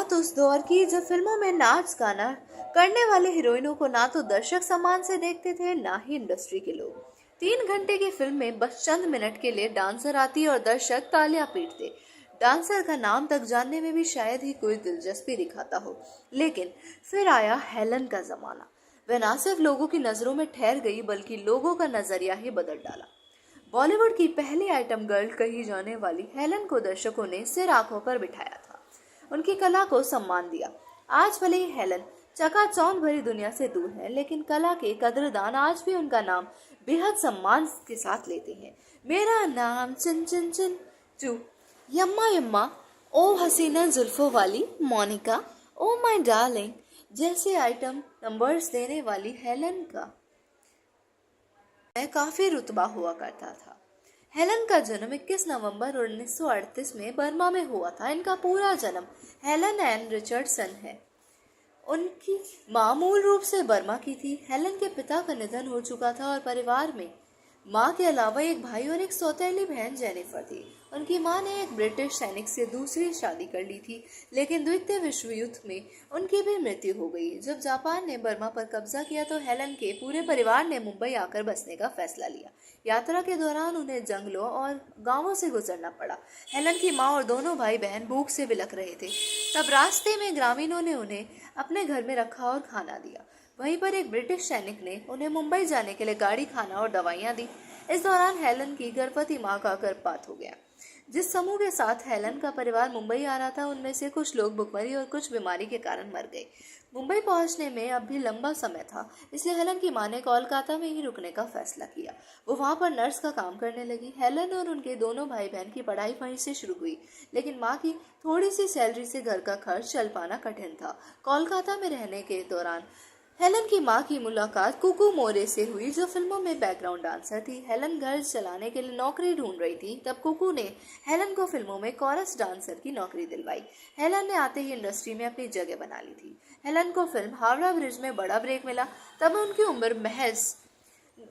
बात उस दौर की जब फिल्मों में नाच गाना करने वाले हीरोइनों को ना तो दर्शक सम्मान से देखते थे ना ही इंडस्ट्री के लोग। 3 घंटे की फिल्म में बस चंद मिनट के लिए डांसर आती और दर्शक तालियां पीटते। डांसर का नाम तक जानने में भी शायद ही कोई दिलचस्पी दिखाता हो। लेकिन फिर आया हेलन का जमाना। वह ना सिर्फ लोगों की नजरों में ठहर गई बल्कि लोगों का नजरिया ही बदल डाला। बॉलीवुड की पहली आइटम गर्ल कही जाने वाली हेलन को दर्शकों ने सिर आंखों पर बिठाया था, उनकी कला को सम्मान दिया। आज भले ही हेलन चकाचौंध भरी दुनिया से दूर है, लेकिन कला के कद्रदान आज भी उनका नाम बेहद सम्मान के साथ लेते हैं। मेरा नाम चिन चिन चिन चू, यम्मा यम्मा, ओ हसीना जुल्फों वाली मोनिका, ओ माय डार्लिंग जैसे आइटम नंबर्स देने वाली हेलन का काफी रुतबा हुआ करता था। हेलन का जन्म 21 नवंबर 1938 में बर्मा में हुआ था। इनका पूरा जन्म हेलन एन रिचर्डसन है। उनकी माँ मूल रूप से बर्मा की थी। हेलन के पिता का निधन हो चुका था और परिवार में माँ के अलावा एक भाई और एक सौतेली बहन जेनिफर थी। उनकी माँ ने एक ब्रिटिश सैनिक से दूसरी शादी कर ली थी, लेकिन द्वितीय विश्व युद्ध में उनकी भी मृत्यु हो गई। जब जापान ने बर्मा पर कब्जा किया तो हेलन के पूरे परिवार ने मुंबई आकर बसने का फैसला लिया। यात्रा के दौरान उन्हें जंगलों और गांवों से गुजरना पड़ा। हेलन की माँ और दोनों भाई बहन भूख से बिलख रहे थे। तब रास्ते में ग्रामीणों ने उन्हें अपने घर में रखा और खाना दिया। वहीं पर एक ब्रिटिश सैनिक ने उन्हें मुंबई जाने के लिए गाड़ी, खाना और दवाइयां दी। इस दौरान हेलन की गर्भवती मां का गर्भपात हो गया। जिस समूह के साथ हेलन का परिवार मुंबई आ रहा था, उनमें से कुछ लोग भुखमरी और कुछ बीमारी के कारण मर गए। मुंबई पहुंचने में अब भी लंबा समय था, इसलिए हेलन की मां ने कोलकाता में ही रुकने का फैसला किया। वो वहां पर नर्स का काम करने लगी। हेलन और उनके दोनों भाई बहन की पढ़ाई वहीं से शुरू हुई, लेकिन मां की थोड़ी सी सैलरी से घर का खर्च चल पाना कठिन था। कोलकाता में रहने के दौरान हेलन की मां की मुलाकात कुकू मोरे से हुई, जो फिल्मों में बैकग्राउंड डांसर थी। हेलन घर चलाने के लिए नौकरी ढूंढ रही थी, तब कुकू ने हेलन को फिल्मों में कोरस डांसर की नौकरी दिलवाई। हेलन ने आते ही इंडस्ट्री में अपनी जगह बना ली थी। हेलन को फिल्म हावड़ा ब्रिज में बड़ा ब्रेक मिला। तब उनकी उम्र महज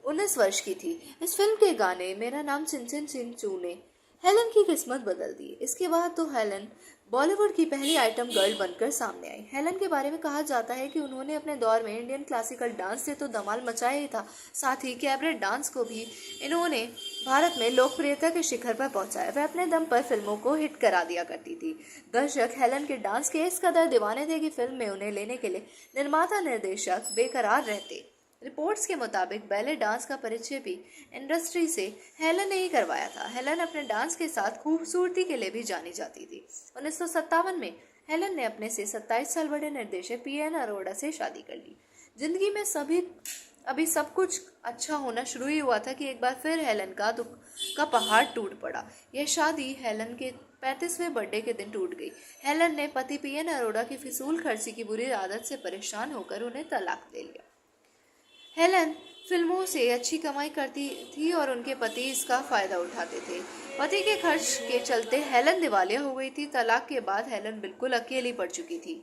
19 वर्ष की थी। इस फिल्म के गाने मेरा नाम चिन चिन चिन चू ने हेलन की किस्मत बदल दी। इसके बाद तो हेलन बॉलीवुड की पहली आइटम गर्ल बनकर सामने आई। हेलन के बारे में कहा जाता है कि उन्होंने अपने दौर में इंडियन क्लासिकल डांस से तो धमाल मचाया ही था, साथ ही कैबरेट डांस को भी इन्होंने भारत में लोकप्रियता के शिखर पर पहुंचाया। वह अपने दम पर फिल्मों को हिट करा दिया करती थी। दर्शक हेलन के डांस के इस कदर दीवाने थे कि फिल्म में उन्हें लेने के लिए निर्माता निर्देशक बेकरार रहते। रिपोर्ट्स के मुताबिक बैले डांस का परिचय भी इंडस्ट्री से हेलन ने ही करवाया था। हेलन अपने डांस के साथ खूबसूरती के लिए भी जानी जाती थी। 1957 में हेलन ने अपने से 27 साल बड़े निर्देशक पीएन अरोड़ा से शादी कर ली। जिंदगी में अभी सब कुछ अच्छा होना शुरू ही हुआ था कि एक बार फिर हेलन का दुख का पहाड़ टूट पड़ा। यह शादी हेलन के 35वें बर्थडे के दिन टूट गई। हेलन ने पति पीएन अरोड़ा की फिजूल खर्ची की बुरी आदत से परेशान होकर उन्हें तलाक दे लिया। हेलन फिल्मों से अच्छी कमाई करती थी और उनके पति इसका फायदा उठाते थे। पति के खर्च के चलते हेलन दिवालिया हो गई थी। तलाक के बाद हेलन बिल्कुल अकेली पड़ चुकी थी।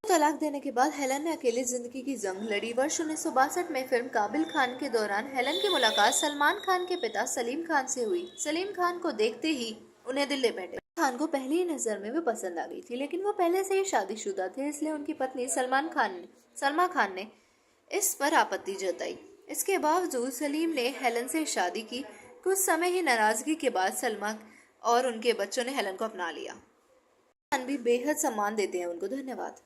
तलाक देने के बाद हेलन ने अकेली जिंदगी की जंग लड़ी। वर्ष 1962 में फिल्म काबिल खान के दौरान हेलन की मुलाकात सलमान खान के पिता सलीम खान से हुई। सलीम खान को देखते ही उन्हें दिल ले बैठे। खान को पहली ही नजर में वो पसंद आ गई थी, लेकिन वो पहले से ही शादीशुदा थे, इसलिए उनकी पत्नी सलमा खान ने इस पर आपत्ति जताई। इसके बावजूद सलीम ने हेलन से शादी की। कुछ समय ही नाराजगी के बाद सलमा और उनके बच्चों ने हेलन को अपना लिया। खान भी बेहद सम्मान देते हैं उनको। धन्यवाद।